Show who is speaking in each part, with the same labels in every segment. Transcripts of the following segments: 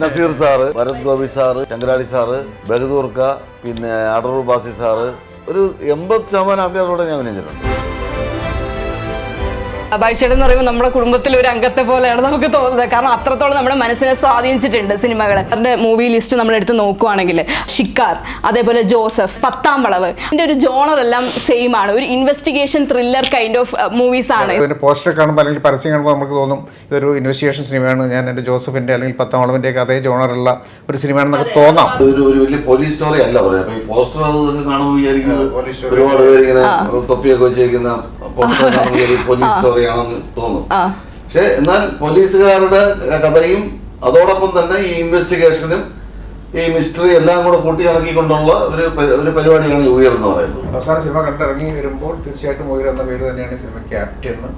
Speaker 1: Naseer sir, Bharat Gopi sir, Sankaradi sir, ബഹദൂർക്ക, പിന്നെ അടൂർ ബാസി sir, ഒരു 80% ആൾക്കാരോടെ ഞാൻ അഭിനയിച്ചിട്ടുണ്ട്.
Speaker 2: ബൈച്ചേട്ടൻ എന്ന് പറയുമ്പോൾ നമ്മുടെ കുടുംബത്തിലെ ഒരു അംഗത്തെ പോലെയാണ് നമുക്ക് തോന്നുന്നത്. കാരണം അത്രത്തോളം നമ്മുടെ മനസ്സിനെ സ്വാധീനിച്ചിട്ടുണ്ട് സിനിമകൾ. അവരുടെ മൂവി ലിസ്റ്റ് നമ്മൾ എടുത്ത് നോക്കുവാണെങ്കിൽ ഷിക്കാർ, അതേപോലെ ജോസഫ്, പത്താം വളവ്, ഇതിന്റെ ഒരു ജോണർ എല്ലാം സെയിം ആണ്. ഒരു investigation thriller kind of movies ആണ്.
Speaker 3: പോസ്റ്റർ കാണുമ്പോൾ അല്ലെങ്കിൽ പരസ്യം കാണുമ്പോൾ നമുക്ക് തോന്നും ഇതൊരു ഇൻവെസ്റ്റിഗേഷൻ സിനിമയാണ്. ഞാൻ എൻ്റെ ജോസഫിന്റെ അല്ലെങ്കിൽ പത്താം വളവിന്റെ ഒക്കെ അതേ ജോണറുള്ള ഒരു സിനിമയാണെന്നൊക്കെ തോന്നാം.
Speaker 1: ഒരു വലിയ പോലീസ് സ്റ്റോറി അല്ല പറയാം. അപ്പൊ ഈ പോസ്റ്റർ കാണുമ്പോൾ വിചാരിക്കുന്നത് ഒരുപാട് പേര് ഇങ്ങനെ തൊപ്പിയൊക്കെ വെച്ചിരിക്കുന്ന പോലീസ് സ്റ്റോറി ആണെന്ന് തോന്നും. പക്ഷെ എന്നാൽ പോലീസുകാരുടെ കഥയും അതോടൊപ്പം തന്നെ ഈ ഇൻവെസ്റ്റിഗേഷനും ഈ മിസ്റ്ററി എല്ലാം കൂടെ കൂട്ടിയിണക്കിക്കൊണ്ടുള്ള ഒരു പരിപാടിയാണ് ഈ ഉയർ എന്ന് പറയുന്നത്.
Speaker 3: അവസാന സിനിമ കണ്ടിറങ്ങി വരുമ്പോൾ തീർച്ചയായിട്ടും ഉയർ എന്ന പേര് തന്നെയാണ് ഈ സിനിമയ്ക്ക് ആപ്റ്റ് എന്ന്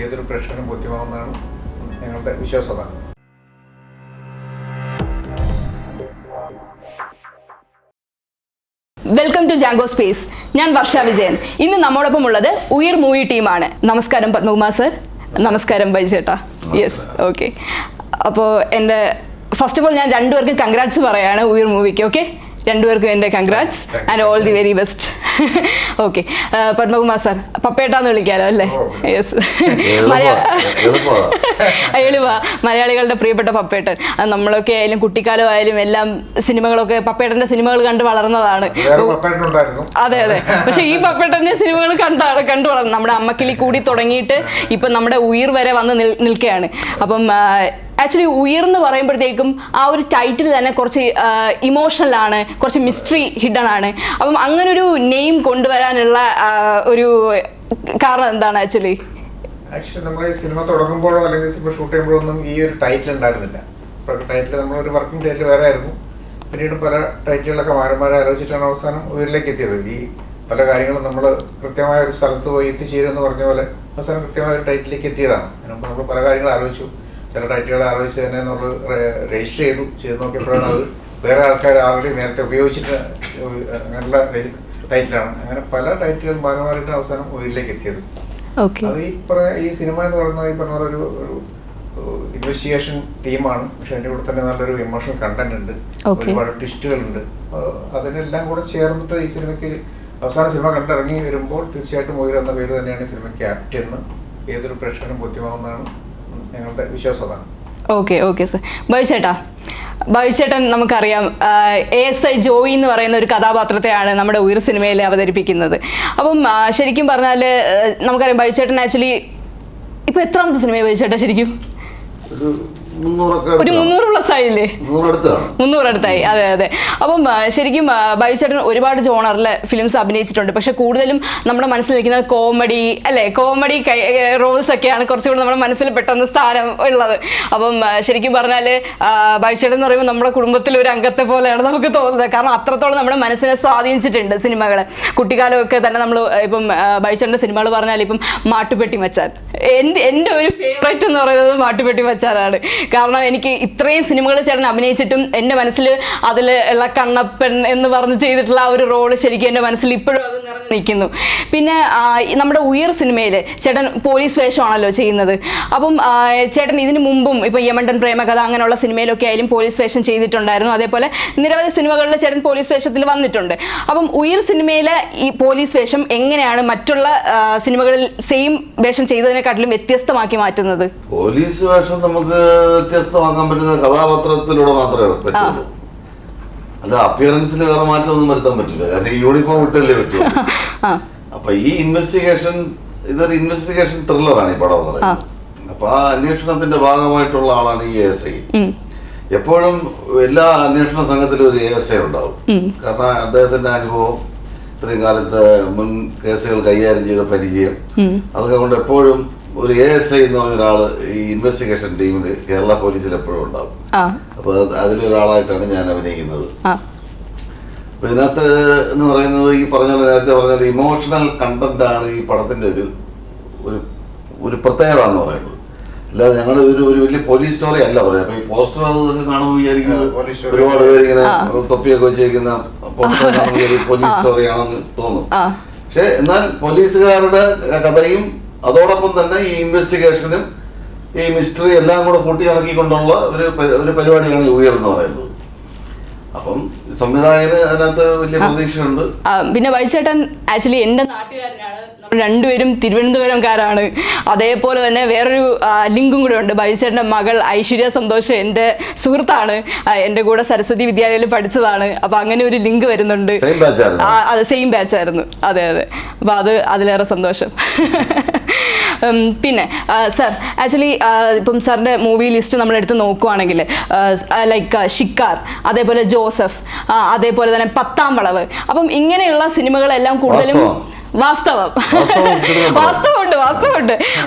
Speaker 3: ഏതൊരു പ്രേക്ഷകനും ബോധ്യമാവുന്നതാണ് ഞങ്ങളുടെ വിശ്വാസത.
Speaker 2: Welcome to Django space. ഞാൻ വർഷ വിജയൻ. ഇന്ന് നമ്മോടൊപ്പം ഉള്ളത് ഉയർ മൂവി ടീമാണ്. നമസ്കാരം പത്മകുമാർ സർ. നമസ്കാരം ബൈചേട്ടാ. Yes, okay. അപ്പോൾ എൻ്റെ ഫസ്റ്റ് ഓഫ് ഓൾ ഞാൻ രണ്ടുപേർക്കും കൺഗ്രാറ്റ്സ് പറയാണ് ഉയർ മൂവിക്ക്. ഓക്കെ, രണ്ടുപേർക്കും എൻ്റെ congrats and all the very best. Okay, Padmakumar sir പപ്പേട്ടാന്ന് വിളിക്കാലോ അല്ലേ? യെസ്, എളുപ്പ മലയാളികളുടെ പ്രിയപ്പെട്ട പപ്പേട്ടൻ. അത് നമ്മളൊക്കെ ആയാലും കുട്ടിക്കാലം ആയാലും എല്ലാം സിനിമകളൊക്കെ പപ്പേട്ടൻ്റെ സിനിമകൾ കണ്ട് വളർന്നതാണ്. അതെ അതെ, പക്ഷെ ഈ പപ്പേട്ടൻ്റെ സിനിമകൾ കണ്ടു വളർന്നു. നമ്മുടെ അമ്മക്കിളി കൂടി തുടങ്ങിയിട്ട് ഇപ്പം നമ്മുടെ ഉയർ വരെ വന്ന് നിൽക്കുകയാണ്. അപ്പം ആക്ച്വലി ഉയർ എന്ന് പറയുമ്പോഴത്തേക്കും ആ ഒരു ടൈറ്റിൽ തന്നെ കുറച്ച് ഇമോഷണലാണ്, കുറച്ച് മിസ്റ്ററി ഹിഡൻ ആണ്. അപ്പം അങ്ങനെ ഒരു നെയിം കൊണ്ടുവരാനുള്ള ഒരു കാരണം എന്താണ്? ആക്ച്വലി
Speaker 3: നമ്മൾ ഈ സിനിമ തുടങ്ങുമ്പോഴോ അല്ലെങ്കിൽ സിനിമ ഷൂട്ട് ചെയ്യുമ്പോഴോ ഒന്നും ഈ ഒരു ടൈറ്റിൽ ഉണ്ടായിരുന്നില്ല. ടൈറ്റിൽ നമ്മളൊരു വർക്കിംഗ് ടൈറ്റിൽ വേറെ ആയിരുന്നു. പിന്നീട് പല ടൈറ്റിലൊക്കെ മാറി ആലോചിച്ചിട്ടാണ് അവസാനം ഉയരിലേക്ക് എത്തിയത്. ഈ പല കാര്യങ്ങളും നമ്മൾ കൃത്യമായ ഒരു സ്ഥലത്ത് പോയി എത്തിച്ചേരുമെന്ന് പറഞ്ഞ പോലെ അവസാനം കൃത്യമായ ഒരു ടൈറ്റിലേക്ക് എത്തിയതാണ്. അതിനുമ്പോൾ നമ്മൾ പല കാര്യങ്ങൾ ആലോചിച്ചു. ചില ടൈറ്റുകൾ ആലോചിച്ച് തന്നെ നമ്മൾ രജിസ്റ്റർ ചെയ്ത് നോക്കിയപ്പോഴാണ് അത് വേറെ ആൾക്കാർ ആൾറെഡി നേരത്തെ ഉപയോഗിച്ചിട്ട് അങ്ങനെയുള്ള ടൈറ്റിലാണ്. അങ്ങനെ പല ടൈറ്റുകൾ മാറിയിട്ട് അവസാനം ഉയരിലേക്ക് എത്തിയത്. അത് ഈ സിനിമ എന്ന് പറയുന്നത് ഈ പറഞ്ഞ ഒരു ഇൻവെസ്റ്റിഗേഷൻ തീമാണ്. പക്ഷെ അതിൻ്റെ കൂടെ തന്നെ നല്ലൊരു ഇമോഷണൽ കണ്ടന്റ് ഉണ്ട്, ഒരുപാട് ട്വിസ്റ്റുകളുണ്ട്. അതിനെല്ലാം കൂടെ ചേർന്നിട്ട് ഈ സിനിമയ്ക്ക് അവസാന സിനിമ കണ്ടിറങ്ങി വരുമ്പോൾ തീർച്ചയായിട്ടും ഉയർ എന്ന പേര് തന്നെയാണ് ഈ സിനിമയ്ക്ക് ആപ്റ്റ് എന്ന് ഏതൊരു പ്രേക്ഷകനും ബോധ്യമാവുന്നതാണ് ഞങ്ങളുടെ വിശ്വാസത.
Speaker 2: Okay okay sir. ബൈചേട്ടൻ നമുക്കറിയാം ASI ജോയി എന്ന് പറയുന്ന ഒരു കഥാപാത്രത്തെയാണ് നമ്മുടെ ഉയർ സിനിമയിൽ അവതരിപ്പിക്കുന്നത്. അപ്പം ശരിക്കും പറഞ്ഞാൽ നമുക്കറിയാം ബൈചേട്ടൻ ആക്ച്വലി ഇപ്പൊ എത്രാമത്തെ സിനിമയാണ് ബൈചേട്ടാ? ശരിക്കും ഒരു 300+ ആയില്ലേ? 300 അടുത്തായി. അതെ അതെ. അപ്പം ശരിക്കും ബൈചേട്ടൻ ഒരുപാട് ജോണറിലെ ഫിലിംസ് അഭിനയിച്ചിട്ടുണ്ട്. പക്ഷെ കൂടുതലും നമ്മുടെ മനസ്സിൽ നിൽക്കുന്നത് കോമഡി അല്ലേ? കോമഡി റോൾസ് ഒക്കെയാണ് കുറച്ചുകൂടി നമ്മുടെ മനസ്സിൽ പെട്ടെന്ന് സ്ഥാനം ഉള്ളത്. അപ്പം ശരിക്കും പറഞ്ഞാൽ ബൈചേട്ടൻ എന്ന് പറയുമ്പോൾ നമ്മുടെ കുടുംബത്തിലെ ഒരു അംഗത്തെ പോലെയാണ് നമുക്ക് തോന്നുന്നത്. കാരണം അത്രത്തോളം നമ്മുടെ മനസ്സിനെ സ്വാധീനിച്ചിട്ടുണ്ട് സിനിമകൾ. കുട്ടിക്കാലമൊക്കെ തന്നെ നമ്മൾ ഇപ്പം ബൈചേട്ടൻ്റെ സിനിമകൾ പറഞ്ഞാൽ ഇപ്പം മാട്ടുപെട്ടി മച്ചാൻ എൻ്റെ ഒരു ഫേവറേറ്റ് എന്ന് പറയുന്നത് മാട്ടുപെട്ടി മച്ചാനാണ്. കാരണം എനിക്ക് ഇത്രയും സിനിമകൾ ചേട്ടൻ അഭിനയിച്ചിട്ടും എൻ്റെ മനസ്സിൽ അതിൽ ഉള്ള കണ്ണപ്പൻ എന്ന് പറഞ്ഞ് ചെയ്തിട്ടുള്ള ആ ഒരു റോള് ശരിക്കും എൻ്റെ മനസ്സിൽ ഇപ്പോഴും അത് നിറഞ്ഞു നിൽക്കുന്നു. പിന്നെ നമ്മുടെ ഉയർ സിനിമയിൽ ചേട്ടൻ പോലീസ് വേഷമാണല്ലോ ചെയ്യുന്നത്. അപ്പം ചേട്ടൻ ഇതിനു മുമ്പും ഇപ്പോൾ യമണ്ടൻ പ്രേമകഥ അങ്ങനെയുള്ള സിനിമയിലൊക്കെ ആയാലും പോലീസ് വേഷം ചെയ്തിട്ടുണ്ടായിരുന്നു. അതേപോലെ നിരവധി സിനിമകളിൽ ചേട്ടൻ പോലീസ് വേഷത്തിൽ വന്നിട്ടുണ്ട്. അപ്പം ഉയർ സിനിമയിലെ ഈ പോലീസ് വേഷം എങ്ങനെയാണ് മറ്റുള്ള സിനിമകളിൽ സെയിം വേഷം ചെയ്തതിനെക്കാട്ടിലും വ്യത്യസ്തമാക്കി മാറ്റുന്നത്?
Speaker 1: പോലീസ് വേഷം നമുക്ക് വ്യത്യസ്തമാക്കാൻ പറ്റുന്ന കഥാപാത്രത്തിലൂടെ മാത്രമേ പറ്റുള്ളൂ. അല്ല, അപ്പിയറൻസിൽ വേറെ മാറ്റമൊന്നും വരുത്താൻ പറ്റില്ല. കാരണം ഈ യൂണിഫോം ഇട്ടല്ലേ പറ്റുള്ളൂ. അപ്പൊ ഈ ഇതൊരു ഇൻവെസ്റ്റിഗേഷൻ ത്രില്ലറാണ് ഈ പടം എന്ന് പറയുന്നത്. അപ്പൊ ആ അന്വേഷണത്തിന്റെ ഭാഗമായിട്ടുള്ള ആളാണ് ഈ ASI. എപ്പോഴും എല്ലാ അന്വേഷണ സംഘത്തിലും ഒരു ASI ഉണ്ടാവും. കാരണം അദ്ദേഹത്തിന്റെ അനുഭവം, ഇത്രയും കാലത്ത് മുൻ കേസുകൾ കൈകാര്യം ചെയ്ത പരിചയം, അതൊക്കെ കൊണ്ട് എപ്പോഴും ഒരു ASI എന്ന് പറഞ്ഞ ഒരാള് ഈ ഇൻവെസ്റ്റിഗേഷൻ ടീമിൽ കേരള പോലീസിൽ എപ്പോഴും ഉണ്ടാവും. അപ്പൊ അതിലൊരാളായിട്ടാണ് ഞാൻ അഭിനയിക്കുന്നത്. അപ്പൊ ഇതിനകത്ത് എന്ന് പറയുന്നത് ഈ നേരത്തെ പറഞ്ഞ ഇമോഷണൽ കണ്ടന്റ് ആണ് ഈ പടത്തിന്റെ ഒരു പ്രത്യേകത എന്ന് പറയുന്നത്. അല്ലാതെ ഞങ്ങൾ ഒരു വലിയ പോലീസ് സ്റ്റോറി അല്ല പറയാം. അപ്പൊ ഈ പോസ്റ്റർ കാണുമ്പോൾ വിചാരിക്കുന്നത് ഒരുപാട് പേര് ഇങ്ങനെ തൊപ്പിയൊക്കെ വെച്ചിരിക്കുന്ന പോസ്റ്റർ കാണുമ്പോൾ പോലീസ് സ്റ്റോറി ആണെന്ന് തോന്നും. പക്ഷെ എന്നാൽ പോലീസുകാരുടെ കഥയും അതോടൊപ്പം തന്നെ ഈ ഇൻവെസ്റ്റിഗേഷനും ഈ മിസ്റ്ററി എല്ലാം കൂടെ കൂട്ടിയിണക്കിക്കൊണ്ടുള്ള ഒരു പരിപാടിയാണ് ഉയർന്ന് പറയുന്നത്. അപ്പം സംവിധായകന് അതിനകത്ത് വലിയ പ്രതീക്ഷയുണ്ട്.
Speaker 2: പിന്നെ വൈചേട്ടൻ ആക്ച്വലി എൻ്റെ നാട്ടുകാരനാണ്, നമ്മൾ രണ്ടുപേരും തിരുവനന്തപുരംകാരാണ്. അതേപോലെ തന്നെ വേറൊരു ലിങ്കും കൂടെ ഉണ്ട്. ബൈചേട്ടൻ്റെ മകൾ ഐശ്വര്യ സന്തോഷ് എൻ്റെ സുഹൃത്താണ്, എൻ്റെ കൂടെ സരസ്വതി വിദ്യാലയത്തിൽ പഠിച്ചതാണ്. അപ്പൊ അങ്ങനെ ഒരു ലിങ്ക് വരുന്നുണ്ട്. അത് സെയിം ബാച്ചായിരുന്നു. അതെ അതെ. അപ്പൊ അതിലേറെ സന്തോഷം. പിന്നെ സർ ആക്ച്വലി ഇപ്പം സാറിൻ്റെ മൂവി ലിസ്റ്റ് നമ്മളെടുത്ത് നോക്കുവാണെങ്കിൽ ലൈക്ക് ഷിക്കാർ, അതേപോലെ ജോസഫ്, അതേപോലെ തന്നെ പത്താം വളവ്, അപ്പം ഇങ്ങനെയുള്ള സിനിമകളെല്ലാം കൂടുതലും വാസ്തവമുണ്ട്.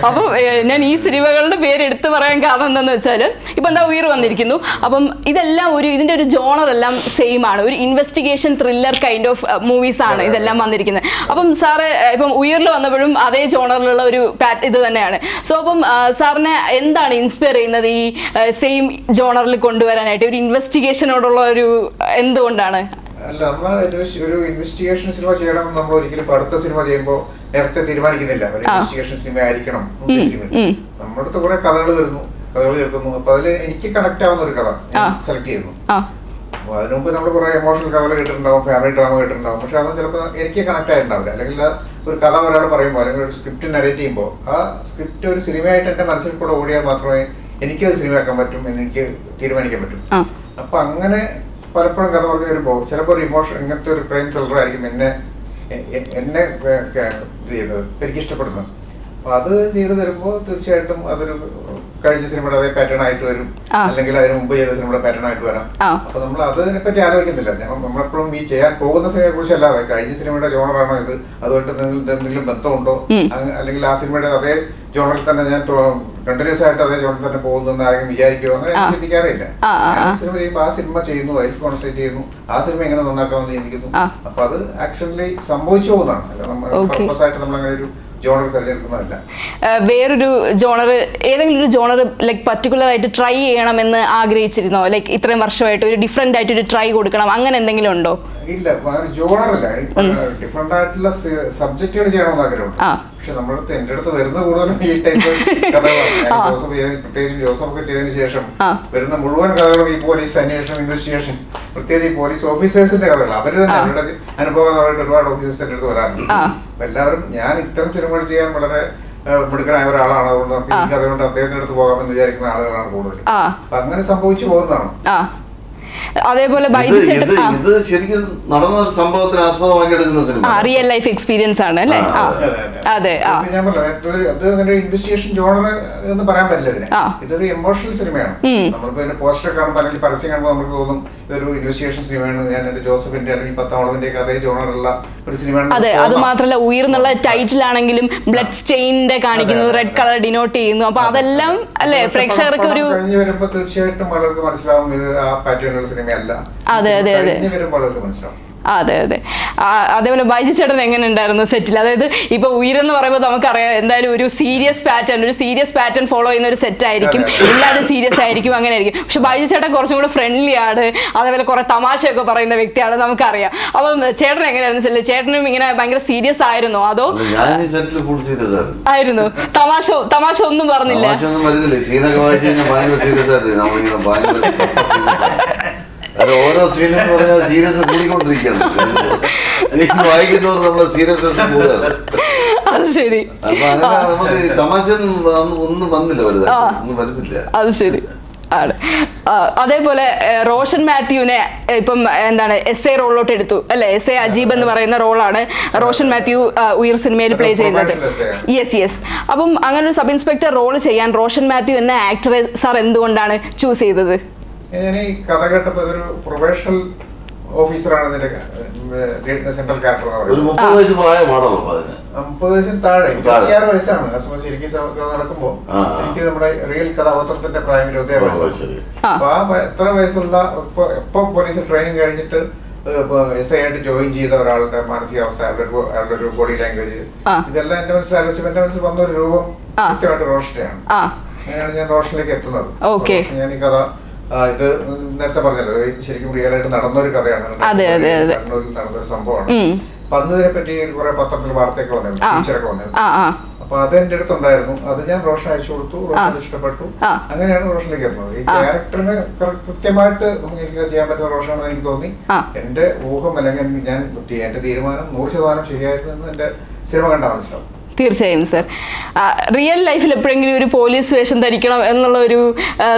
Speaker 2: അപ്പം ഞാൻ ഈ സിനിമകളുടെ പേര് എടുത്തു പറയാൻ കാരണം എന്താണെന്ന് വെച്ചാൽ ഇപ്പം എന്താ ഉയർ വന്നിരിക്കുന്നു. അപ്പം ഇതെല്ലാം ഇതിൻ്റെ ഒരു ജോണർ എല്ലാം സെയിം ആണ്. ഒരു investigation thriller kind of movies ആണ് ഇതെല്ലാം വന്നിരിക്കുന്നത്. അപ്പം സാറ് ഇപ്പം ഉയറിൽ വന്നപ്പോഴും അതേ ജോണറിലുള്ള ഒരു ഇത് തന്നെയാണ്. സോ അപ്പം സാറിനെ എന്താണ് ഇൻസ്പയർ ചെയ്യുന്നത് ഈ സെയിം ജോണറിൽ കൊണ്ടുവരാനായിട്ട്? ഒരു ഇൻവെസ്റ്റിഗേഷനോടുള്ള ഒരു എന്തുകൊണ്ടാണ്?
Speaker 3: അല്ല, നമ്മൾ ഒരു ഇൻവെസ്റ്റിഗേഷൻ സിനിമ ചെയ്യണം നമ്മൾ ഒരിക്കലും അടുത്ത സിനിമ ചെയ്യുമ്പോൾ നേരത്തെ തീരുമാനിക്കുന്നില്ല ഒരു ഇൻവെസ്റ്റിഗേഷൻ സിനിമ ആയിരിക്കണം ഉദ്ദേശിക്കുന്നില്ല. നമ്മുടെ അടുത്ത് കുറെ കഥകൾ കേൾക്കുന്നു. അപ്പൊ അതിൽ എനിക്ക് കണക്ട് ആവുന്ന ഒരു കഥ സെലക്ട് ചെയ്യുന്നു. അപ്പൊ അതിനു മുമ്പ് നമ്മൾ കുറെ ഇമോഷണൽ കഥകൾ കേട്ടിട്ടുണ്ടാവും, ഫാമിലി ഡ്രാമ കേട്ടിട്ടുണ്ടാവും. പക്ഷെ അത് ചിലപ്പോൾ എനിക്ക് കണക്ട് ആയിട്ടുണ്ടാവില്ല. അല്ലെങ്കിൽ ഒരു കഥ ഒരാൾ പറയുമ്പോൾ അല്ലെങ്കിൽ ഒരു സ്ക്രിപ്റ്റ് നരേറ്റ് ചെയ്യുമ്പോൾ ആ സ്ക്രിപ്റ്റ് ഒരു സിനിമയായിട്ട് എന്റെ മനസ്സിൽ കൂടെ ഓടിയാൽ മാത്രമേ എനിക്കത് സിനിമയാക്കാൻ പറ്റും എന്ന് എനിക്ക് തീരുമാനിക്കാൻ പറ്റും. അപ്പൊ അങ്ങനെ പലപ്പോഴും കഥ പറഞ്ഞു വരുമ്പോൾ ചിലപ്പോൾ ഒരു ഇമോഷൻ, ഇങ്ങനത്തെ ഒരു ക്രൈം ത്രില്ലർ ആയിരിക്കും എന്നെ ഇത് ചെയ്യുന്നത്, എനിക്ക് ഇഷ്ടപ്പെടുന്നത്. അപ്പൊ അത് ചെയ്ത് വരുമ്പോൾ തീർച്ചയായിട്ടും അതൊരു കഴിഞ്ഞ സിനിമയുടെ അതേ പാറ്റേൺ ആയിട്ട് വരും, അല്ലെങ്കിൽ അതിന് മുമ്പ് ചെയ്ത സിനിമയുടെ പാറ്റേൺ ആയിട്ട് വരാം. അപ്പൊ നമ്മൾ അതിനെ പറ്റി ആലോചിക്കുന്നില്ല. നമ്മളെപ്പോഴും ഈ ചെയ്യാൻ പോകുന്ന സിനിമയെ കുറിച്ച് അല്ലാതെ കഴിഞ്ഞ സിനിമയുടെ ജോണറാണോ ഇത്, അതുമായിട്ട് എന്തെങ്കിലും ബന്ധമുണ്ടോ, അല്ലെങ്കിൽ ആ സിനിമയുടെ അതേ ജോണറിൽ തന്നെ ഞാൻ കണ്ടിന്യൂസ് ആയിട്ട് അതേ ജോണറിൽ തന്നെ പോകുന്നെന്ന് ആരെങ്കിലും വിചാരിക്കുമോ, അങ്ങനെ ചിന്തിക്കാറില്ല. സിനിമ ചെയ്യുമ്പോൾ ആ സിനിമ ചെയ്യുന്നു, അതിൽ കോൺസെൻട്രേറ്റ് ചെയ്യുന്നു, ആ സിനിമ എങ്ങനെ നന്നാക്കാമെന്ന് ചിന്തിക്കുന്നു. അപ്പൊ അത് ആക്ച്വലി സംഭവിച്ചു പോകുന്നതാണ്. അല്ല നമ്മൾ പർപ്പസ് ആയിട്ട് നമ്മൾ അങ്ങനെ ഒരു ജോണർ തിരഞ്ഞെടുക്കുന്നതല്ല.
Speaker 2: വേറൊരു ജോണർ, ഏതെങ്കിലും ഒരു ജോണർ ലൈക്ക് പർട്ടിക്കുലർ ആയിട്ട് ട്രൈ ചെയ്യണമെന്ന് ആഗ്രഹിച്ചിരുന്നോ? ലൈക്ക് ഇത്രയും വർഷമായിട്ട് ഒരു ഡിഫറെന്റ് ആയിട്ട് ഒരു ട്രൈ കൊടുക്കണം, അങ്ങനെ എന്തെങ്കിലും ഉണ്ടോ?
Speaker 3: ഇല്ല, ജോണറല്ല, ഡിഫറെന്റ് ആയിട്ടുള്ള സബ്ജക്റ്റുകൾ ചെയ്യണമെന്ന് ആഗ്രഹമുണ്ട്. പക്ഷെ നമ്മുടെ എന്റെ അടുത്ത് വരുന്ന കൂടുതലും ഈ ടൈപ്പ് കഥകളാണ്. പ്രത്യേകിച്ചും ജോസഫ് ഒക്കെ ചെയ്തതിനു ശേഷം വരുന്ന മുഴുവൻ കഥകളും ഈ പോലീസ് അന്വേഷണം, ഇൻവെസ്റ്റിഗേഷൻ, പ്രത്യേകിച്ച് ഈ പോലീസ് ഓഫീസേഴ്സിന്റെ കഥകൾ. അവര് തന്നെ അവരുടെ അനുഭവമായിട്ട് ഒരുപാട് ഓഫീസേഴ്സിന്റെ അടുത്ത് വരാറുണ്ട്. അപ്പൊ എല്ലാവരും ഞാൻ ഇത്തരം സിനിമകൾ ചെയ്യാൻ വളരെ മിടുക്കനായ ഒരാളാണ്, അതുകൊണ്ട് നമുക്ക് അതുകൊണ്ട് അദ്ദേഹത്തിന്റെ അടുത്ത് പോകാമെന്ന് വിചാരിക്കുന്ന ആളുകളാണ് കൂടുതൽ. അപ്പൊ അങ്ങനെ സംഭവിച്ചു പോകുന്നതാണ്.
Speaker 2: അതേപോലെ
Speaker 1: ഇത് ശരിക്കും നടന്ന ഒരു സംഭവത്തിന് ആസ്പദമാക്കി എടുക്കുന്ന സിനിമ,
Speaker 2: റിയൽ ലൈഫ് എക്സ്പീരിയൻസ് ആണ് അല്ലേ? അതെ,
Speaker 3: ഞാൻ പറഞ്ഞത് ഇൻവെസ്റ്റിഗേഷൻ ജോണർ എന്ന് പറയാൻ പറ്റില്ല ഇതിന്. ഇതൊരു ഇമോഷണൽ സിനിമയാണ്. നമ്മളിപ്പോ ഇതിന്റെ പോസ്റ്റർ കാണുമ്പോൾ അല്ലെങ്കിൽ പരസ്യം കാണുമ്പോൾ നമുക്ക് തോന്നും ഇതൊരു ഇൻവെസ്റ്റിഗേഷൻ സിനിമയാണ്. ഞാൻ എന്റെ ജോസഫിന്റെ അല്ലെങ്കിൽ പത്താമളവിന്റെ അതേ ജോണറുള്ള ഒരു സിനിമയാണ്.
Speaker 2: അതെ, അത് മാത്രമല്ല ഉയർന്നുള്ള ടൈറ്റിൽ ആണെങ്കിലും ബ്ലഡ് സ്റ്റെയിനിന്റെ കാണിക്കുന്നു, റെഡ് കളർ ഡിനോട്ട് ചെയ്യുന്നു. അപ്പൊ അതെല്ലാം അല്ലെ പ്രേക്ഷകർക്ക് ഒരു
Speaker 3: കഴിഞ്ഞു വരുമ്പോ തീർച്ചയായിട്ടും ആളുകൾക്ക് മനസ്സിലാവും ഇത് ആ പാറ്റേൺ സിനിമയല്ല.
Speaker 2: അതെ അതെ അതെ
Speaker 3: മനസ്സിലാവും.
Speaker 2: അതെ അതെ. അതേപോലെ ബൈജു ചേട്ടൻ എങ്ങനെ ഉണ്ടായിരുന്നു സെറ്റിൽ? അതായത് ഇപ്പൊ ഉയരെന്ന് പറയുമ്പോൾ നമുക്കറിയാം എന്തായാലും ഒരു സീരിയസ് പാറ്റേൺ ഫോളോ ചെയ്യുന്ന ഒരു സെറ്റ് ആയിരിക്കും, എല്ലാവരും സീരിയസ് ആയിരിക്കും, അങ്ങനെ ആയിരിക്കും. പക്ഷെ ബൈജു ചേട്ടൻ കുറച്ചും കൂടെ ഫ്രണ്ട്ലി ആണ്, അതേപോലെ കുറെ തമാശയൊക്കെ പറയുന്ന വ്യക്തിയാണ്, നമുക്കറിയാം. അപ്പം ചേട്ടൻ എങ്ങനെയായിരുന്നു സെറ്റിൽ? ചേട്ടനും ഇങ്ങനെ ഭയങ്കര സീരിയസ് ആയിരുന്നോ അതോ ആയിരുന്നു? തമാശ ഒന്നും പറഞ്ഞില്ല?
Speaker 1: ഓരോ സീനും പറഞ്ഞാൽ സീരിയസ് കൂടിക്കൊണ്ടിരിക്കുകയാണ്. വായിക്കുന്നവർ നമ്മളെ സീരിയസ്നെസ് കൂടുതലാണ്.
Speaker 2: അത് ശരി.
Speaker 1: അപ്പൊ അങ്ങനെ നമുക്ക് തമാശ ഒന്നും വന്നില്ല, ഒന്നും വരുന്നില്ല.
Speaker 2: അത് ശരി ആണ്. അതേപോലെ റോഷൻ മാത്യുവിനെ ഇപ്പം എന്താണ് എസ് എ റോളിലോട്ട് എടുത്തു അല്ലെ? എസ് എ അജീബ് എന്ന് പറയുന്ന റോളാണ് റോഷൻ മാത്യു ഉയർ സിനിമയിൽ പ്ലേ ചെയ്യുന്നത്. യെസ്. അപ്പം അങ്ങനെ ഒരു സബ് ഇൻസ്പെക്ടർ റോൾ ചെയ്യാൻ റോഷൻ മാത്യു എന്ന ആക്ടറെ സാർ എന്തുകൊണ്ടാണ് ചൂസ് ചെയ്തത്?
Speaker 3: ഞാൻ ഈ കഥ കേട്ടപ്പോൾ ഒരു പ്രൊഫഷണൽ ഓഫീസറാണ് ഇതിന്റെ സെൻട്രൽ ക്യാരക്ടർ എന്ന് പറയുന്നത്.
Speaker 1: 30 വയസ്സ് പ്രായമാണല്ലോ.
Speaker 3: 30 വയസ്സിന് താഴെ, 26 വയസ്സാണ് ശരിക്കും നടക്കുമ്പോൾ. എനിക്ക് നമ്മുടെ റിയൽ കഥാപാത്രത്തിന്റെ പ്രായം 26 വയസ്സാണ്. അപ്പൊ ആ എത്ര വയസ്സുള്ള എപ്പോ പോലീസ് ട്രെയിനിങ് കഴിഞ്ഞിട്ട് എസ് ഐ ആയിട്ട് ജോയിൻ ചെയ്ത ഒരാളുടെ മാനസികാവസ്ഥ, അയാളുടെ ഒരു ബോഡി ലാംഗ്വേജ്, ഇതെല്ലാം എന്റെ മനസ്സിൽ ആലോചിച്ചപ്പോൾ എന്റെ മനസ്സിൽ വന്ന ഒരു രൂപം കൃത്യമായിട്ട് റോഷനെയാണ്. അങ്ങനെയാണ് ഞാൻ റോഷനിലേക്ക് എത്തുന്നത്. ഞാൻ ഈ കഥ ഇത് നേരത്തെ പറഞ്ഞല്ലോ, ശരിക്കും റിയൽ ആയിട്ട് നടന്നൊരു കഥയാണ്, കണ്ണൂരിൽ നടന്നൊരു സംഭവമാണ്. അപ്പൊ അന്ന് ഇതിനെ പറ്റി കുറെ പത്രത്തിൽ വാർത്തയൊക്കെ വന്നിരുന്നു, ടീച്ചറൊക്കെ വന്നിരുന്നു. അപ്പൊ അത് എന്റെ അടുത്തുണ്ടായിരുന്നു. അത് ഞാൻ റോഷൻ അയച്ചു കൊടുത്തു. റോഷൻ ഇഷ്ടപ്പെട്ടു. അങ്ങനെയാണ് റോഷനിലേക്ക് എത്തുന്നത്. ഈ ക്യാരക്ടറിന് കൃത്യമായിട്ട് നമുക്ക് എനിക്ക് ചെയ്യാൻ പറ്റുന്ന റോഷനാണെന്ന് എനിക്ക് തോന്നി. എന്റെ ഊഹം അല്ലെങ്കിൽ ഞാൻ എന്റെ തീരുമാനം 100% ശരിയായിരുന്നു എന്ന് എന്റെ സിനിമ കണ്ടാൽ മനസ്സിലാവും.
Speaker 2: തീർച്ചയായും സർ. റിയൽ ലൈഫിൽ എപ്പോഴെങ്കിലും ഒരു പോലീസ് വേഷം ധരിക്കണം എന്നുള്ള ഒരു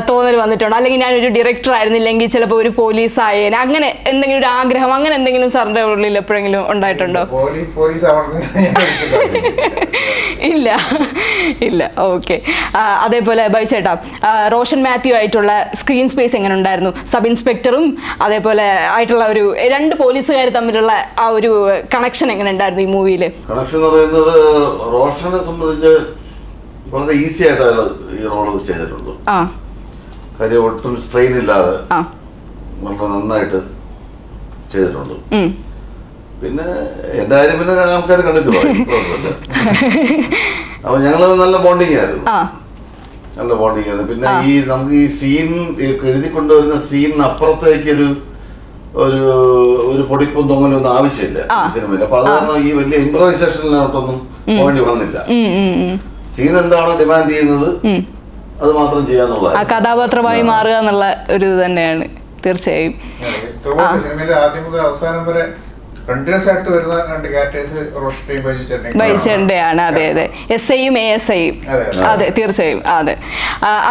Speaker 2: തോന്നൽ വന്നിട്ടുണ്ടോ? അല്ലെങ്കിൽ ഞാനൊരു ഡയറക്ടർ ആയിരുന്നില്ലെങ്കിൽ ചിലപ്പോൾ ഒരു പോലീസ് ആയേനെ, അങ്ങനെ എന്തെങ്കിലും ഒരു ആഗ്രഹം, അങ്ങനെ എന്തെങ്കിലും സാറിന്റെ ഉള്ളിൽ എപ്പോഴെങ്കിലും ഉണ്ടായിട്ടുണ്ടോ? ഇല്ല ഇല്ല. ഓക്കെ. അതേപോലെ ബൈചേട്ടാ, റോഷൻ മാത്യു ആയിട്ടുള്ള സ്ക്രീൻ സ്പേസ് എങ്ങനെ ഉണ്ടായിരുന്നു? സബ് ഇൻസ്പെക്ടറും അതേപോലെ ആയിട്ടുള്ള ഒരു 2 പോലീസുകാർ തമ്മിലുള്ള ആ ഒരു കണക്ഷൻ എങ്ങനെ ഉണ്ടായിരുന്നു ഈ മൂവിയിൽ?
Speaker 1: കണക്ഷൻ എന്ന് പറയുന്നത് റോഷനെ സംബന്ധിച്ച് വളരെ ഈസി ആയിട്ട് ഈ റോള് ചെയ്തിട്ടുണ്ട്. കാര്യം ഒട്ടും സ്ട്രെയിൻ ഇല്ലാതെ വളരെ നന്നായിട്ട് ചെയ്തിട്ടുണ്ട്. പിന്നെ എന്റെ കാര്യം പിന്നെ ആൾക്കാർ കണ്ടിട്ട് അപ്പൊ ഞങ്ങള് നല്ല ബോണ്ടിങ് ആയിരുന്നു. പിന്നെ ഈ നമുക്ക് ഈ സീൻ എഴുതി കൊണ്ടുവരുന്ന സീനിന് അപ്പുറത്തേക്ക് ഒരു പൊടിപ്പും തൊങ്ങലും ഒന്നും ആവശ്യമില്ല സിനിമയിൽ. അപ്പൊ അത് കാരണം ഈ വലിയ ഇംപ്രവൈസേഷനിലോട്ടൊന്നും പോയിന്റ് വന്നില്ല. സീൻ എന്താണോ ഡിമാൻഡ് ചെയ്യുന്നത് അത് മാത്രം ചെയ്യാന്നുള്ള
Speaker 2: കഥാപാത്രമായി മാറുക എന്നുള്ള ഒരു തന്നെയാണ്. തീർച്ചയായും
Speaker 3: ആദ്യം മുതൽ അവസാനം വരെ കണ്ടിന്യൂസ് ആയിട്ട് വരുന്ന 2 ക്യാരക്ടേഴ്സ് റോഷന്റെയും
Speaker 2: ബൈചേട്ടന്റെയാണ്. അതെ അതെ, SIയും ASIയും. അതെ തീർച്ചയായും. അതെ.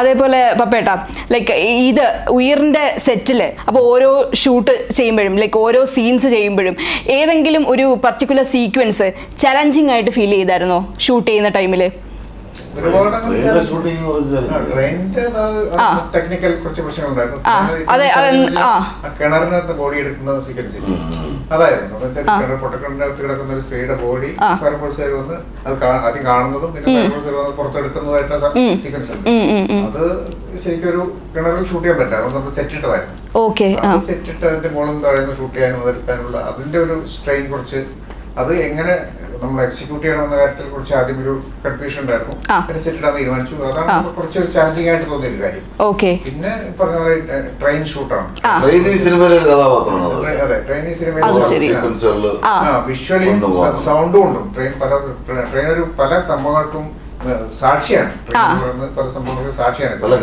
Speaker 2: അതേപോലെ പപ്പേട്ട, ലൈക്ക് ഇത് ഉയറിന്റെ സെറ്റില് അപ്പോൾ ഓരോ ഷൂട്ട് ചെയ്യുമ്പോഴും ലൈക്ക് ഓരോ സീൻസ് ചെയ്യുമ്പോഴും ഏതെങ്കിലും ഒരു പർട്ടിക്കുലർ സീക്വൻസ് ചലഞ്ചിങ് ആയിട്ട് ഫീൽ ചെയ്തായിരുന്നോ ഷൂട്ട് ചെയ്യുന്ന ടൈമില്?
Speaker 3: ടെക്നിക്കൽ കുറച്ച് പ്രശ്നങ്ങളുണ്ടായിരുന്നു. കിണറിനകത്ത് ബോഡി എടുക്കുന്ന സീക്വൻസ് അതായിരുന്നു. കിണർ പൊട്ടക്കിണറിനകത്ത് കിടക്കുന്ന ഒരു സ്ത്രീയുടെ ബോഡി ഫയർഫോഴ്സുകാർ വന്ന് അത് ആദ്യം കാണുന്നതും പിന്നെ ഫയർഫോഴ്സുകാർ വന്ന് പുറത്തെടുക്കുന്നതായിട്ടുള്ള സീക്വൻസ് ഉണ്ട്. അത് ശരിക്കും ഒരു കിണറിൽ ഷൂട്ട് ചെയ്യാൻ പറ്റില്ല. അത് നമ്മൾ സെറ്റ് ഇട്ടതായിരുന്നു. സെറ്റ് ഇട്ട് അതിന്റെ മുകളിൽ താഴെ ഷൂട്ട് ചെയ്യാനും അതെടുക്കാനുള്ള അതിന്റെ ഒരു സ്ട്രെയിൻ കുറച്ച് അത് എങ്ങനെ നമ്മൾ എക്സിക്യൂട്ട് ചെയ്യണമെന്ന കാര്യത്തിൽ കുറച്ച് ആദ്യം ഒരു കൺഫ്യൂഷൻ ഉണ്ടായിരുന്നു. പിന്നെ സെറ്റ് ഇടാൻ തീരുമാനിച്ചു. അതാണ് കുറച്ച് ചാലഞ്ചിങ് ആയിട്ട് തോന്നിയ ഒരു കാര്യം. പിന്നെ പറഞ്ഞ പോലെ ട്രെയിൻ ഷൂട്ടാണ്. അതെ, ട്രെയിൻ ഈ സിനിമയിൽ വിഷ്വലി സൗണ്ടും ഉണ്ടും ട്രെയിൻ ഒരു പല സംഭവങ്ങൾക്കും സാക്ഷിയാണ്. പല സംഭവങ്ങൾക്ക് സാക്ഷിയാണ്. അതെ,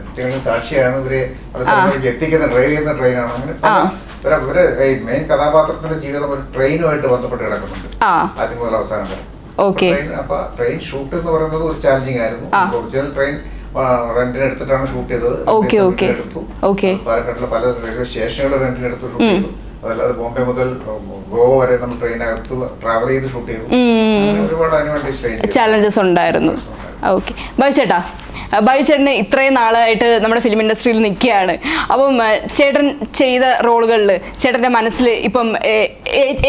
Speaker 3: കൃത്യങ്ങൾക്ക് സാക്ഷിയാണ്. ഇവര് പല സ്ഥലങ്ങളിലേക്ക് എത്തിക്കുന്ന ഡ്രൈവ് ചെയ്യുന്ന ട്രെയിനാണ്. അങ്ങനെ ഇവര് മെയിൻ കഥാപാത്രത്തിന്റെ ജീവിതം ഒരു ട്രെയിനുമായിട്ട് ബന്ധപ്പെട്ട് കിടക്കുന്നുണ്ട് ആദ്യം മുതൽ അവസാനം വരെ. അപ്പൊ ട്രെയിൻ ഷൂട്ട് എന്ന് പറയുന്നത് ഒരു ചാലഞ്ചിങ് ആയിരുന്നു. ഒറിജിനൽ ട്രെയിൻ റെന്റിന് എടുത്തിട്ടാണ് ഷൂട്ട് ചെയ്തത്. എടുത്തു. പാലക്കാട്ടിലെ പല റെയിൽവേ സ്റ്റേഷനുകൾ റെന്റിന് എടുത്ത് ഷൂട്ട് ചെയ്തു. അതല്ലാതെ ബോംബെ മുതൽ ഗോവ വരെ നമ്മൾ ട്രെയിനകത്ത് ട്രാവൽ ചെയ്ത് ഷൂട്ട് ചെയ്തു. ഒരുപാട് അതിനുവേണ്ടി
Speaker 2: ചാലഞ്ചസ് ഉണ്ടായിരുന്നു. ഓക്കെ. ബൈചേട്ടാ, ബൈചേട്ടന് ഇത്രയും നാളായിട്ട് നമ്മുടെ ഫിലിം ഇൻഡസ്ട്രിയിൽ നിൽക്കുകയാണ്. അപ്പം ചേട്ടൻ ചെയ്ത റോളുകളിൽ ചേട്ടൻ്റെ മനസ്സിൽ ഇപ്പം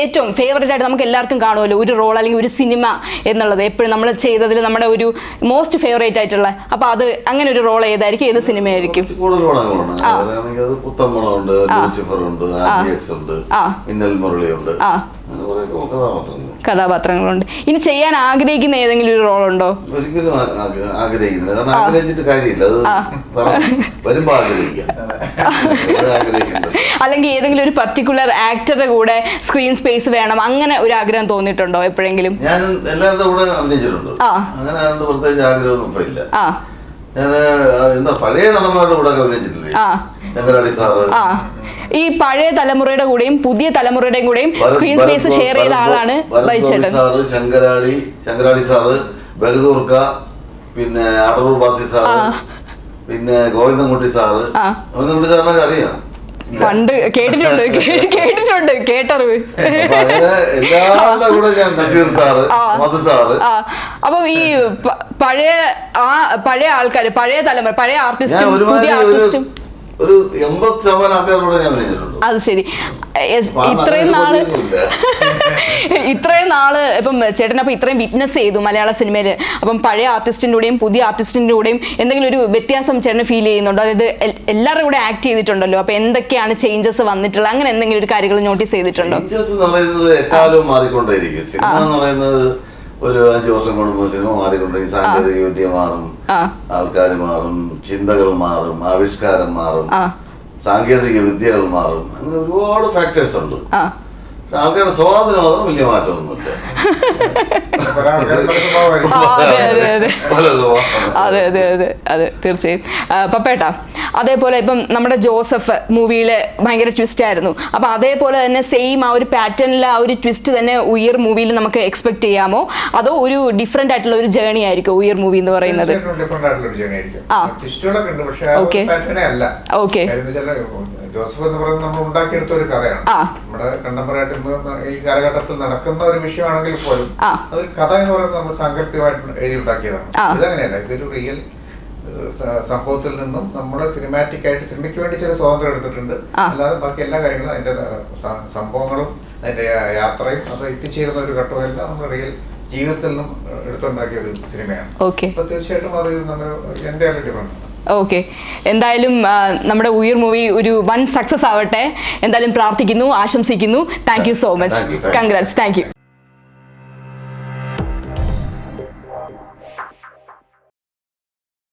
Speaker 2: ഏറ്റവും ഫേവറേറ്റ് ആയിട്ട് നമുക്ക് എല്ലാവർക്കും കാണുമല്ലോ ഒരു റോൾ അല്ലെങ്കിൽ ഒരു സിനിമ എന്നുള്ളത്, എപ്പോഴും നമ്മൾ ചെയ്തതിൽ നമ്മുടെ ഒരു മോസ്റ്റ് ഫേവറേറ്റ് ആയിട്ടുള്ള, അപ്പൊ അത് അങ്ങനെ ഒരു റോൾ ഏതായിരിക്കും, ഏത് സിനിമയായിരിക്കും? കഥാപാത്രങ്ങളുണ്ട്. ഇനി ചെയ്യാൻ ആഗ്രഹിക്കുന്ന ഏതെങ്കിലും ഒരു റോൾ ഉണ്ടോ?
Speaker 1: ഒരിക്കലും ആഗ്രഹിക്കുന്നില്ല. കാരണം ആഗ്രഹിച്ചിട്ട് കാര്യമില്ല.
Speaker 2: അല്ലെങ്കിൽ ഏതെങ്കിലും ഒരു പർട്ടിക്കുലർ ആക്ടറുടെ കൂടെ സ്ക്രീൻ സ്പേസ് വേണം, അങ്ങനെ ഒരു ആഗ്രഹം തോന്നിയിട്ടുണ്ടോ എപ്പോഴെങ്കിലും?
Speaker 1: ഞാൻ എല്ലാവരുടെ കൂടെ അഭിനയിച്ചിട്ടുണ്ട്. അങ്ങനെ പ്രത്യേകിച്ച് ആഗ്രഹമൊന്നും ഇപ്പൊ ഇല്ല. ഞാൻ എന്താ പഴയ നടന്മാരുടെ കൂടെ അഭിനയിച്ചിട്ടില്ലേ? ശങ്കരാടി സാറ്.
Speaker 2: ഈ പഴയ തലമുറയുടെ കൂടെയും പുതിയ തലമുറയുടെയും കൂടെയും സ്ക്രീൻ സ്പേസ് ഷെയർ ചെയ്ത ആളാണ് ബൈചേട്ടൻ.
Speaker 1: ശങ്കരാടി സാറ്, ബഹദൂർക്ക, പിന്നെ അടൂർ ബാസി സാറ്, പിന്നെ ഗോവിന്ദൻകുട്ടി സാറ്. ഗോവിന്ദൻകുട്ടി സാറിനൊക്കെ അറിയാം,
Speaker 2: പണ്ട് കേട്ടിട്ടുണ്ട് കേട്ടറിവ്.
Speaker 1: എല്ലാവരുടെ കൂടെ ഞാൻ നസീർ സാറ്, മധു സാറ്.
Speaker 2: അപ്പം ഈ പഴയ ആൾക്കാര്, പഴയ തലമുറ, പഴയ ആർട്ടിസ്റ്റും പുതിയ ആർട്ടിസ്റ്റും
Speaker 1: ഒരു 80% ആൾക്കാരോട് ഞാൻ പറഞ്ഞിട്ടുണ്ട്.
Speaker 2: അത് ശരി. ഇത്രയും നാള് ഇപ്പം ചേട്ടനപ്പം ഇത്രയും വിറ്റ്നസ് ചെയ്തു മലയാള സിനിമയിൽ. അപ്പം പഴയ ആർട്ടിസ്റ്റിൻ്റെ കൂടെയും പുതിയ ആർട്ടിസ്റ്റിൻ്റെ കൂടെയും എന്തെങ്കിലും ഒരു വ്യത്യാസം ചേട്ടന് ഫീൽ ചെയ്യുന്നുണ്ടോ? അതായത് എല്ലാവരുടെ കൂടെ ആക്ട് ചെയ്തിട്ടുണ്ടല്ലോ, അപ്പൊ എന്തൊക്കെയാണ് ചേഞ്ചസ് വന്നിട്ടുള്ളത്, അങ്ങനെ എന്തെങ്കിലും ഒരു കാര്യങ്ങൾ നോട്ടീസ് ചെയ്തിട്ടുണ്ടോ?
Speaker 1: ചേഞ്ചസ് എന്ന് പറയുന്നത് എക്കാലവും മാറിക്കൊണ്ടേയിരിക്കും. സിനിമ എന്ന് പറയുന്നത് ഒരു 5 വർഷം കൂടുമ്പോൾ സിനിമ മാറിക്കൊണ്ടിരിക്കും. സാങ്കേതിക വിദ്യ മാറും, ആൾക്കാർ മാറും, ചിന്തകൾ മാറും, ആവിഷ്കാരം മാറും, സാങ്കേതിക വിദ്യകൾ മാറും. അങ്ങനെ ഒരുപാട് ഫാക്ടേഴ്സ് ഉണ്ട്. ആൾക്കാരുടെ സ്വഭാവത്തിന് മാത്രം വലിയ മാറ്റമൊന്നുമില്ല.
Speaker 3: പല ആൾക്കാരും പല സ്വഭാവമായിരിക്കും.
Speaker 1: പല സ്വഭാവം.
Speaker 2: അതെ അതെ അതെ അതെ തീർച്ചയായും. പപ്പേട്ടാ, അതേപോലെ ഇപ്പം നമ്മുടെ ജോസഫ് മൂവിയിലെ ഭയങ്കര ട്വിസ്റ്റ് ആയിരുന്നു. അപ്പൊ അതേപോലെ തന്നെ സെയിം ആ ഒരു പാറ്റേണിലെ ആ ഒരു ട്വിസ്റ്റ് തന്നെ ഉയർ മൂവിയിൽ നമുക്ക് എക്സ്പെക്ട് ചെയ്യാമോ, അതോ ഒരു ഡിഫറെന്റ് ആയിട്ടുള്ള ഒരു ജേണി ആയിരിക്കും ഉയർ മൂവി എന്ന് പറയുന്നത്?
Speaker 3: ഡിഫറെന്റ് ആയിട്ടുള്ള ഒരു ജേണി ആയിരിക്കും. ട്വിസ്റ്റുകളൊക്കെ ഉണ്ട്, പക്ഷെ പാറ്റേണേ അല്ല.
Speaker 2: ഓക്കെ.
Speaker 3: ജോസഫ് എന്ന് പറയുന്നത് നമ്മൾ ഉണ്ടാക്കിയെടുത്ത ഒരു കഥയാണ്. നമ്മുടെ കണ്ടംപററി ആയിട്ട് ഈ കാലഘട്ടത്തിൽ നടക്കുന്ന ഒരു വിഷയമാണെങ്കിൽ പോലും അതൊരു കഥ എന്ന് പറയുന്നത് നമ്മൾ സാങ്കല്പികമായിട്ട് എഴുതി ഉണ്ടാക്കിയതാണ്. ഇതങ്ങനെയല്ല, ഇതൊരു റിയൽ സംഭവത്തിൽ നിന്നും നമ്മൾ സിനിമാറ്റിക് ആയിട്ട് സിനിമയ്ക്ക് വേണ്ടി ചില സ്വാതന്ത്ര്യം എടുത്തിട്ടുണ്ട്. അല്ലാതെ ബാക്കി എല്ലാ കാര്യങ്ങളും അതിന്റെ സംഭവങ്ങളും അതിന്റെ യാത്രയും അത് എത്തിച്ചേരുന്ന ഒരു ഘട്ടവും എല്ലാം നമ്മൾ റിയൽ ജീവിതത്തിൽ നിന്നും എടുത്തുണ്ടാക്കിയ ഒരു സിനിമയാണ്. അപ്പൊ തീർച്ചയായിട്ടും അത് നമ്മൾ എന്റെ ഡിഫറൻസ്.
Speaker 2: ഓക്കെ, എന്തായാലും നമ്മുടെ ഉയർ മൂവി ഒരു വൻ സക്സസ് ആവട്ടെ എന്തായാലും പ്രാർത്ഥിക്കുന്നു, ആശംസിക്കുന്നു. Thank you so much. Congrats. Thank you.